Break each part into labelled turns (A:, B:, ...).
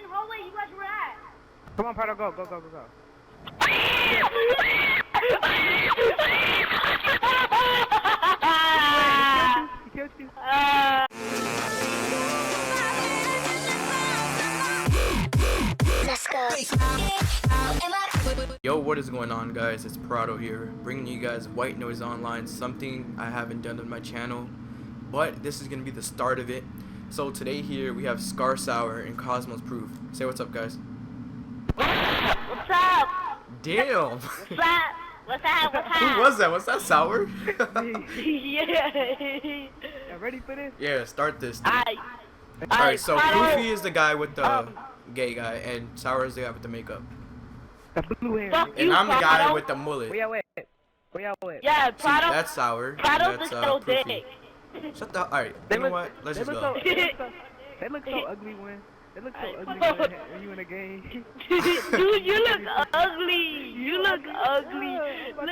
A: main hallway you guys were at.
B: Come on, Prado, go, go, go, go, go. He killed you.
C: Let's go.
D: Yo, what is going on, guys? It's Prado here, bringing you guys White Noise Online, something I haven't done on my channel, but this is gonna be the start of it. So today here we have Scar Sour and Cosmos Proof. Say what's up, guys.
A: What's up?
D: Damn.
A: What's up? What's up? What's up?
D: Who was that? Was that Sour?
A: Yeah.
B: Y'all ready for this?
D: Yeah, start this thing.
A: Alright.
D: Alright, so
A: Prado.
D: Proofy is the guy with the gay guy, and Sour is the guy with the makeup.
B: The blue hair.
A: Fuck
D: And
A: you,
D: I'm the guy
A: Prado.
D: with the mullet.
B: Where y'all at? Where y'all at?
A: Yeah,
D: See,
A: Prado.
D: that's Sour.
A: Prado's
D: That's
A: the so
D: Proofy.
A: dick.
D: Shut the. Alright,
B: They
D: you know
B: look-
D: what? Let's
B: They
D: just
B: look
D: go.
B: so, they look so ugly when. They look so ugly when you in a game.
A: Dude, you look ugly. You look ugly. Look.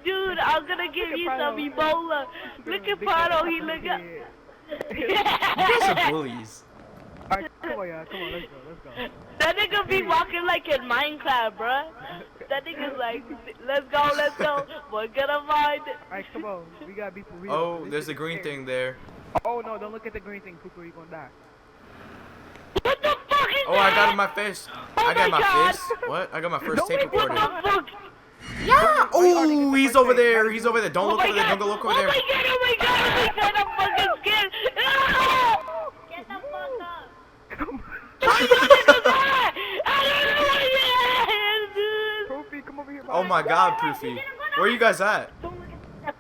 A: Dude, I'm gonna give you some Ebola. Look at Prado. He look up.
D: You guys are bullies.
B: Alright, come on, y'all. Come on, let's go, let's go.
A: That nigga be walking like in Minecraft, bruh. That nigga's like, let's go. We're gonna find it.
B: Alright, come on. We gotta be for real.
D: Oh,
B: This
D: there's
B: is
D: a green
B: scary.
D: thing there.
B: Oh no, don't look at the green thing, Pooper, you're gonna die.
A: What the fuck is
D: Oh,
A: that?
D: I got it in my fist. I got
A: my
D: my
A: God.
D: fist. What? I got my first
B: No,
D: tape
B: wait, what
D: recorded.
A: What the fuck?
D: Yeah. Oh, he's over there.
B: Gotta
D: He's
B: do
D: over there. Don't
A: Oh
D: look
A: my
D: over there.
A: God.
D: Don't go look over
A: Oh
D: there.
A: my god, I'm fucking scared. Ah! Get the fuck up. Where you niggas at? I don't know where you at, dude.
B: Proofy, come over here.
D: Oh my God, Proofy. Where are you guys at?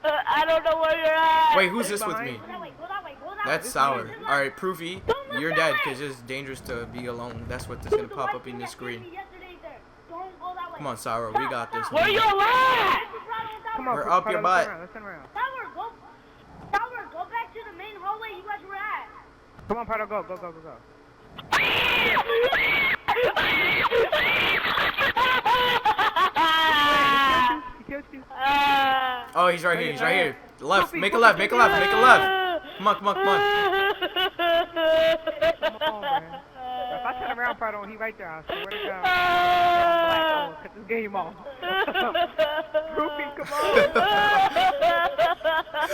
A: I don't know where you're at.
D: Wait, who's this with me?
A: Go that way, go that way, go that
D: That's
A: way.
D: Sour. All right, Proofy, you're dead because it's dangerous to be alone. That's what's gonna
A: Dude, the
D: pop
A: white
D: up in
A: thing
D: the
A: that
D: screen.
A: killed me yesterday there. Don't go that way.
D: Come on, Sour. We got this.
A: Where you at?
B: Come on,
D: We're
B: Prado,
D: up your
B: let's
D: butt.
B: turn around, let's turn around.
A: Tower, go back to the main hallway you guys were at.
B: Come on, Prado, go, go, go, go, go. He killed you.
D: Oh, he's right here. He's right here. Left. Make a left. Make a left. Make a left. Come on, come on, come on.
B: Come on, man. If I turn around, Prado, he right there. I swear to God. Cut this game off. Proofy, come on.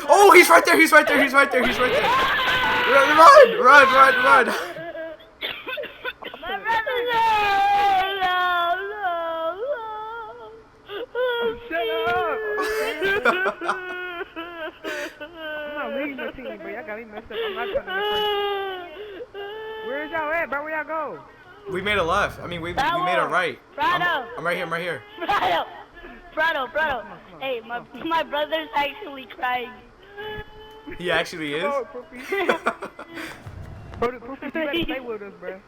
D: Oh, he's right there. He's right there. He's right there. He's right there. Run, run, run, run.
A: My brother, no.
B: Shut up. I'm not leading your team, bro. Y'all got me messed up. I'm not trying to mess up. Where's y'all at, bro? Where y'all go?
D: We made a left. I mean, we made a right.
A: Prado.
D: I'm right here. I'm right here.
A: Prado.
B: Come on.
A: Hey, my brother's actually crying.
D: He actually is.
B: Come on, Proofy. Bro, Proofy, you better stay with us, bro.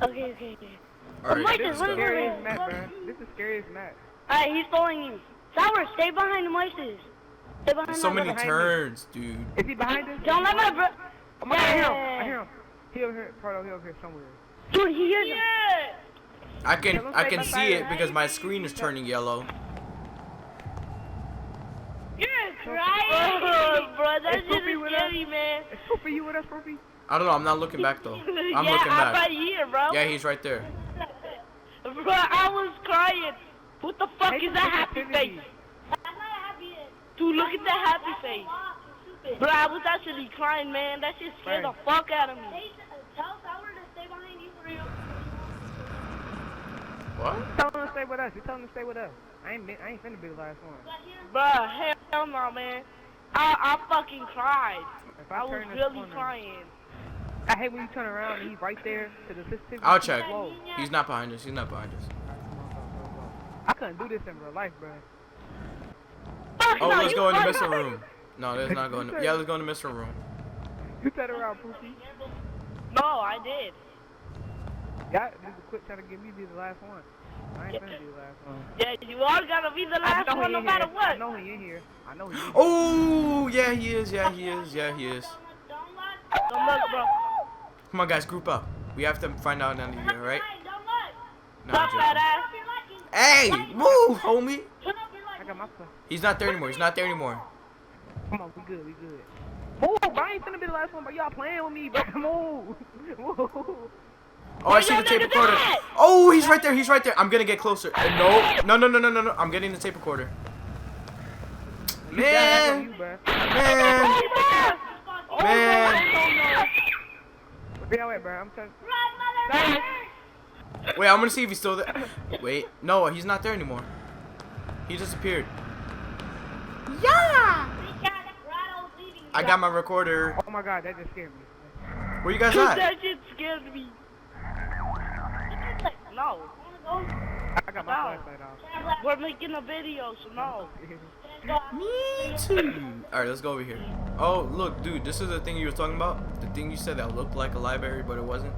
A: Okay.
D: All right,
A: Mike,
D: let's
B: This is
D: go.
B: scariest match, bro. This is scariest match.
A: Alright, he's following you. Sour, stay behind the mices. Stay behind
D: So
A: my
D: many
A: brother.
D: turns, dude.
B: Is he behind us?
A: Don't let my brother.
B: Oh my God, I hear him. He over here, Prado, he over here somewhere.
A: Dude, he hears him.
D: I can see it because my screen is turning yellow.
A: You're crying. Oh, bro, that
B: Is
A: shit
B: Poopy
A: is
B: with
A: scary, man.
B: Is Proofy you with us, Proofy?
D: I don't know. I'm not looking back though. I'm
A: yeah,
D: looking
A: I'm
D: back.
A: right here, bro.
D: Yeah, he's right there.
A: Bro, I was crying. What the fuck
B: Take
A: is that happy
B: positivity.
A: face? Dude, look at that happy face. Bro, I was actually crying, man. That shit scared the fuck out of me. Tell Sour to stay behind you for real.
D: What?
B: Tell him to stay with us. You tell him to stay with us. I ain't finna be the last one.
A: Bro, hell no, man. I fucking cried.
B: If
A: I was
B: turn this
A: really
B: corner-
A: crying.
B: I hate when you turn around and he's right there to the sensitivity.
D: I'll check.
B: Whoa.
D: He's not behind us. He's not behind us.
B: I couldn't do this in real life, bro.
A: Fuck
D: Oh,
A: no,
D: let's
A: you
D: go in the
A: fucking-
D: missile room. No, let's not go in. Yeah, let's go in the missile room.
B: You turn around, Poofy.
A: No, I did.
B: Y'all need to quit trying to get me to be the last one. I ain't finna be the last one.
A: Yeah, you all gotta be the last
B: I know
A: one
B: he
A: no
B: in
A: matter
B: here.
A: what.
B: I know he in here.
D: Oh, yeah, he is. Yeah, he is. Yeah, he is.
A: Don't look, bro.
D: Come on, guys, group up. We have to find out none of you, all right? No,
A: Stop
D: I'm
A: that
D: joking.
A: ass.
D: Hey, move, homie.
B: I got my stuff.
D: He's not there anymore. He's not there anymore.
B: Come on, we good. Move, bro. I ain't finna be the last one, but y'all playing with me, bro. Move. Move.
D: Oh, I see the tape recorder. Oh, he's right there. He's right there. I'm gonna get closer. No. No. I'm getting the tape recorder. Man. Man. Man.
B: Be away, bro. I'm trying.
D: Wait, I'm gonna see if he's still there. Wait. No, he's not there anymore. He disappeared. Yeah. I got my recorder.
B: Oh my god, that just scared me.
D: Where you guys at?
A: That shit scared me. No.
B: I got my flashlight off.
A: We're making a video, so no.
D: Me too. Alright, let's go over here. Oh, look, dude, this is the thing you were talking about? The thing you said that looked like a library, but it wasn't?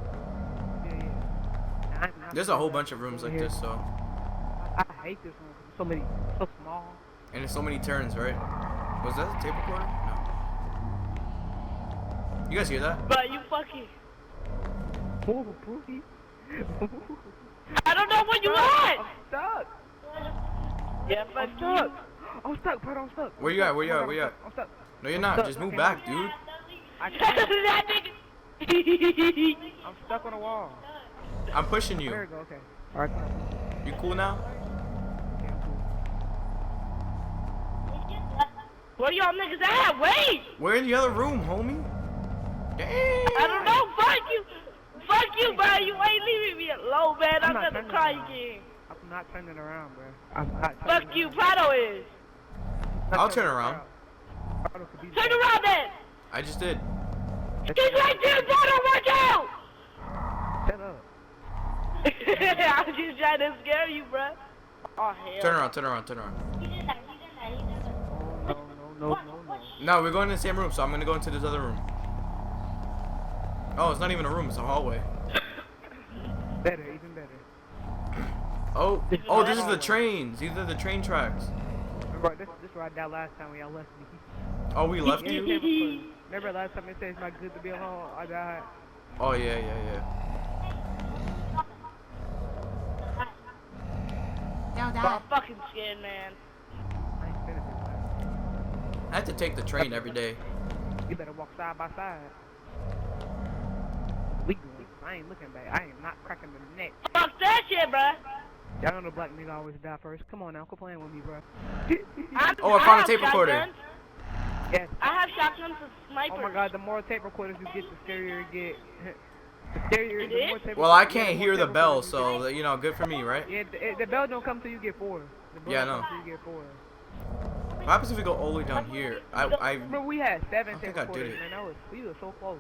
B: Yeah.
D: There's a whole bunch of rooms like this, so.
B: I hate this one. So many, so small.
D: And there's so many turns, right? Was that a tape recorder? No. You guys hear that?
A: But you fucking.
B: Ooh, Poofy.
A: I don't know where you at.
B: I'm stuck.
A: Yeah,
B: I'm stuck. I'm stuck, bro. I'm stuck.
D: Where you at? Where you at? Where you at?
B: I'm stuck.
D: No, you're not. Just move back, dude.
B: I can't.
A: That nigga.
B: I'm stuck on a wall.
D: I'm pushing
B: There
D: you.
B: we go. Okay. All right.
D: You cool now?
B: Yeah, I'm cool.
A: Where y'all niggas at? Wait.
D: We're in the other room, homie. Damn.
A: I don't know. Fuck you. Fuck you, bro. You ain't leaving me alone, man. I'm
B: not
A: gonna
B: turning
A: cry
B: around.
A: again.
B: I'm not turning around, bro. I'm not turning
A: Fuck you,
B: around.
A: Prado is.
B: Not
D: I'll turn around.
B: Prado could be
A: Turn
B: there.
A: around then.
D: I just did.
A: He's right there, Prado. Watch out.
B: Shut up.
A: I'm just trying to scare you, bro. Oh, hell.
D: Turn around, turn around, turn around.
B: No.
D: No, we're going in the same room, so I'm gonna go into this other room. Oh, it's not even a room, it's a hallway.
B: Better, even better.
D: Oh, this is the trains. These are the train tracks.
B: Remember, this where I died last time when y'all left me.
D: Oh, we left
B: Yeah,
D: you?
B: it was fun. Remember last time it said it's not good to be alone? I died.
D: Oh, yeah.
A: I'm fucking scared, man.
B: I ain't finished it, man.
D: I have to take the train every day.
B: You better walk side by side. We going. I ain't looking back. I am not cracking the neck.
A: Fuck that shit, bro.
B: Y'all know the black nigga always die first. Come on now, quit playing with me, bro.
D: Oh, I found a
A: have
D: tape recorder.
A: shotguns.
B: Yes.
A: I have shotguns and snipers.
B: Oh my god, the more tape recorders you get, the scarier it get. The scarier,
A: It
B: the more
A: is?
B: tape
D: Well, I
B: recorders-
D: can't
B: the more
D: hear the
B: tape
D: bell,
B: recorders you
D: so, you know, good for me, right?
B: get. Yeah, the bell don't come till you get 4. The bell
D: Yeah, I
B: don't
D: know.
B: come till you get 4.
D: What happens if we go all the way down here?
B: Remember we had 7
D: I
B: tape
D: think I did
B: recorders,
D: it.
B: man. We were so close.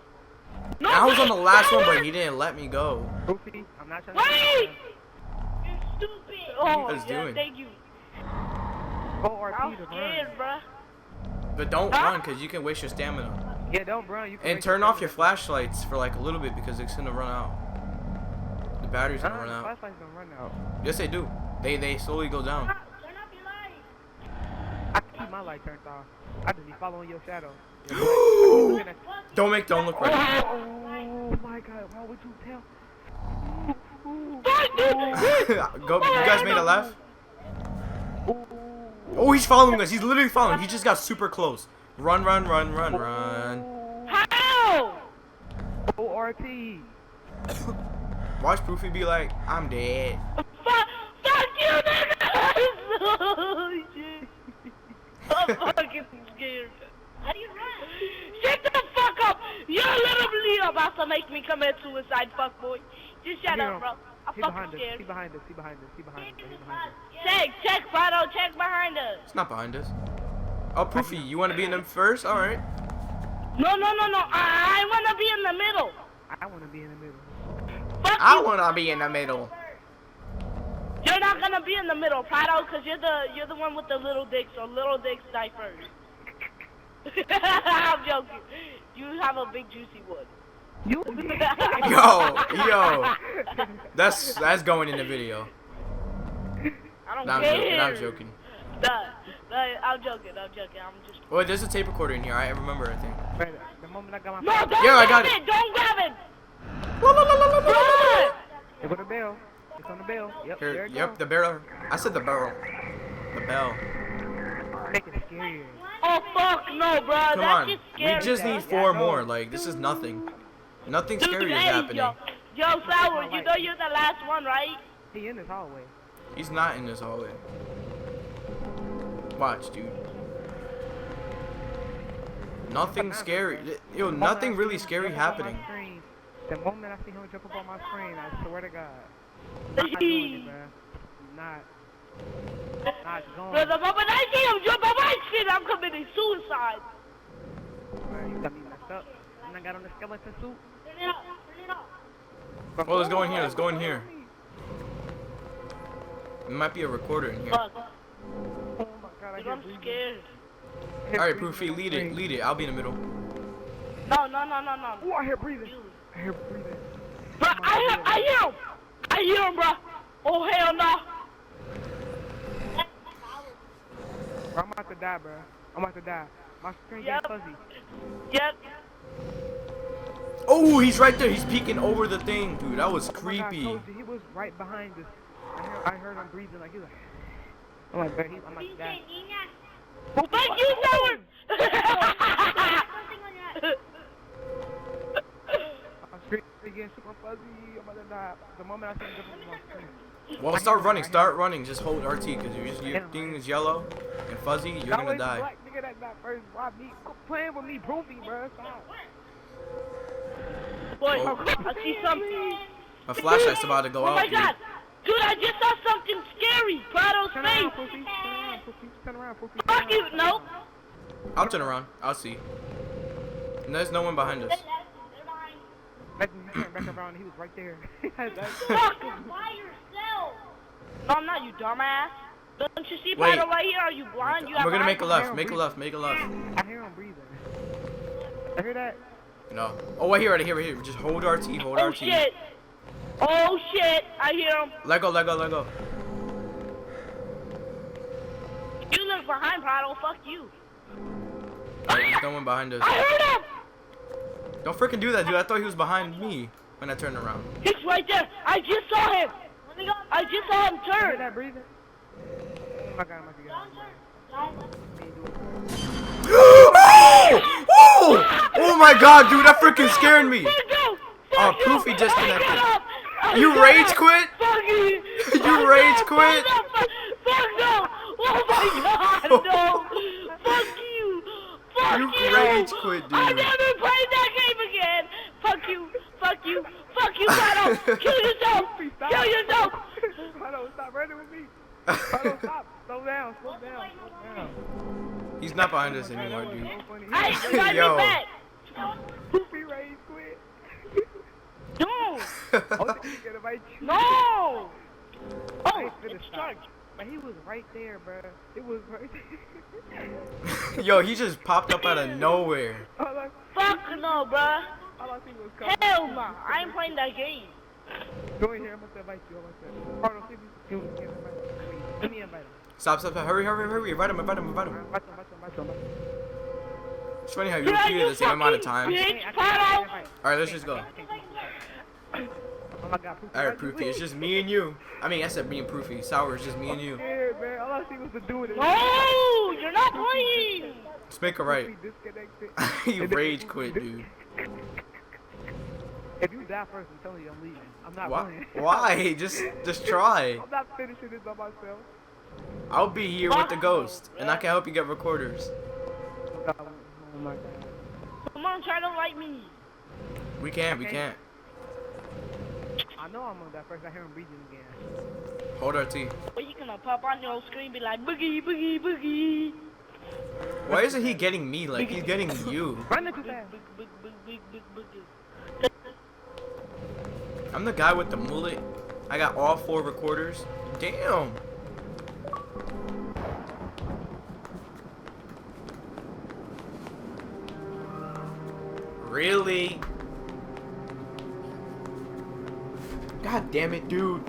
A: No,
D: I was on the last one,
A: Tyler!
D: but he didn't let me go.
B: Goofy, I'm not trying
A: Wait!
B: to.
A: You stupid.
D: What are you
A: Oh,
D: guys
A: yeah,
D: doing?
A: thank you.
B: Go
A: I'm
B: RP to run.
A: scared, bruh.
D: But don't run, because you can waste your stamina.
B: Yeah, don't run. You can
D: And
B: waste
D: turn off your
B: stamina.
D: flashlights for like a little bit, because it's gonna run out. The battery's gonna run
B: The
D: out.
B: flashlight's gonna run out.
D: Yes, they do. They slowly go down.
A: Turn off your light.
B: I can keep my light turned off. I just be following your shadow. Looking at-
D: Don't look right.
B: Oh my god, why would you tell?
D: Go, you guys made a left? Oh, he's following us. He's literally following. He just got super close. Run.
A: How?
B: ORT.
D: Watch Poofy be like, I'm dead.
A: Fuck you, nigga! Oh, shit. I'm fucking scared. How do you run? Shut the fuck up! You're literally about to make me commit suicide, fuckboy. Just shut up, bro. I'm
B: He
A: fucking
B: behind us.
A: scared.
B: He behind us. He behind us. He behind us. He behind us.
A: Check, Prado, check behind us.
D: It's not behind us. Oh, Poofy, you want to be in them first? All right.
A: No. I wanna be in the middle.
B: I want to be in the middle.
A: Fuck
D: I
A: you.
D: want to be in the middle.
A: You're not gonna be in the middle, Prado, cause you're the one with the little dick. So little dicks die first. I'm joking. You have a big juicy one.
B: You.
D: Yo. That's going in the video.
A: I don't
D: No, I'm
A: care.
D: joking. I'm joking.
A: I'm joking. I'm just.
D: Wait, there's a tape recorder in here. I remember, I think.
B: Right, the moment I got my
A: No,
B: phone,
A: don't
D: Yeah, I
A: grab
D: got
A: it. Don't grab it.
D: Run!
B: there go the bell. It's on the bell. Yep, there
D: Here,
B: it
D: yep,
B: goes.
D: the barrel. I said the barrel. The bell.
B: Make it scarier.
A: Oh fuck no, bro.
D: Come
A: That
D: on.
A: shit's
D: We
A: scary.
D: just need
B: Yeah,
D: 4
B: I know.
D: more. Like, this is nothing. Nothing
A: Dude,
D: scary is
A: hey,
D: happening.
A: yo, Yo, Sour, you know you're the last one, right?
B: He in this hallway.
D: He's not in this hallway. Watch, dude. Nothing scary. Yo, nothing really scary happening.
B: The moment I see him jump up on my screen, I swear to God. I'm not doing it, bro. Not going.
A: Bro, the moment I see him jump on my shit, I'm committing suicide.
B: Bro, you got me messed up. And I got on the skeleton suit.
A: Turn it up, turn it up.
D: Oh, let's go in here. Let's go in here. There might be a recorder in here.
A: Fuck,
B: Oh my God, I
A: dude,
B: hear
A: I'm
B: breathing.
A: scared.
D: Alright, Proofy, lead it. Lead it. I'll be in the middle.
A: No.
B: Oh, I hear breathing. I hear breathing.
A: Bro, I hear him. I hear him, bro. Oh, hell no.
B: Bro, I'm about to die, bro. I'm about to die. My screen
A: Yep.
B: getting fuzzy.
A: Yep.
D: Oh, he's right there. He's peeking over the thing, dude. That was
B: Oh my God, I
D: creepy.
B: told you, he was right behind us. I heard him breathing like he was. I'm like, bro, I'm like that.
A: Well, thank you, Sour.
B: My screen getting super fuzzy. I'm about to die. The moment I see him jump on my screen.
D: Well, start running. Start running. Just hold RT because your thing is yellow and fuzzy. You're gonna
B: Always
D: die.
B: Black nigga that got first. Why me? Quit playing with me, Proofy, bro. Stop.
A: Boy,
D: Oh.
A: I see something.
D: My flashlight's about to go
A: Oh
D: out,
A: my
D: dude.
A: God. Dude, I just saw something scary. Prado's
B: Turn around,
A: face.
B: Proofy. Turn around, Proofy. Turn around, Proofy.
A: Fuck you. Nope.
D: I'll turn around. I'll see. And there's no one behind us.
B: Back around. He was right there.
A: Fuck. By yourself. No, I'm not, you dumbass. Don't you see
D: Wait.
A: Prado right here? Are you blind? You have
D: We're gonna make a
A: eyes?
D: left. Make a left. Make a left.
B: I hear him breathing. I hear that.
D: No. Oh, I hear it. I hear it. Just hold RT. Hold
A: Oh
D: RT.
A: shit. Oh shit. I hear him.
D: Let go. Let go. Let go.
A: You look behind Prado. Fuck you.
D: There's no one behind us.
A: I heard him.
D: Don't freaking do that, dude. I thought he was behind me when I turned around.
A: He's right there. I just saw him. I just saw him
B: You hear
A: turn.
B: that breathing? Oh my God, I'm about to get out.
D: Oh! Oh! Oh my God, dude, that freaking scared me.
A: Fuck you.
D: Oh,
A: Fuck you.
D: Proofy disconnected.
A: I got up. I
D: You
A: got
D: rage
A: up.
D: quit?
A: Fuck you.
D: You rage quit?
A: Fuck no. Oh my God, no. Fuck you. Fuck
D: You
A: you.
D: rage quit, dude.
A: I never played that game again. Fuck you. Fuck you. Fuck you, Prado. Kill yourself.
B: Stop.
A: Kill yourself.
B: Prado, stop running with me. Prado, stop. Slow down. Slow down. Slow down.
D: He's not behind us anymore,
B: That was
D: dude.
B: so funny.
A: Hey, you got
D: Yo.
A: me back.
B: Poopy rage quit.
A: No.
B: Oh, he's gonna bite you.
A: No. Oh,
B: Hey, finish
A: it's
B: stop.
A: charged.
B: But he was right there, bro. It was right there.
D: Yo, he just popped up out of nowhere.
B: all I,
A: Fuck no, bruh.
B: all I see was coming.
A: Hell no. I ain't playing that game.
B: Go in here. I'm about to invite you. I'm about to. Prado, see if you can get invite. Let me invite him.
D: Stop, stop, stop. Hurry, hurry, hurry. Invite him, invite him, invite him.
B: Invite him. Invite him.
D: It's funny how you
A: Yeah,
D: repeated
A: you
D: the same amount of
A: fucking
D: times.
A: bitch. Prado.
D: Alright, let's just go.
B: Oh my God, Poopy.
D: Alright, Proofy, it's just me and you. I mean, I said me and Proofy. Sour, it's just me and you.
B: Yeah, man. All I see was the dude.
A: No, you're not playing.
D: Let's make it right.
B: Poopy disconnected.
D: You rage quit, dude.
B: If you die first, I'm telling you, I'm leaving. I'm not
D: Why?
B: playing.
D: Why? Just try.
B: I'm not finishing this by myself.
D: I'll be here with the ghost, and I can help you get recorders.
B: Oh my God.
A: Come on, try to like me.
D: We can't, we can't.
B: I know I'm on that first. I hear him breathing again.
D: Hold RT.
A: But you gonna pop on your screen and be like, boogie, boogie, boogie.
D: Why isn't he getting me like he's getting you?
B: Run it too fast.
D: I'm the guy with the mullet. I got all 4 recorders. Damn. Really? God damn it, dude.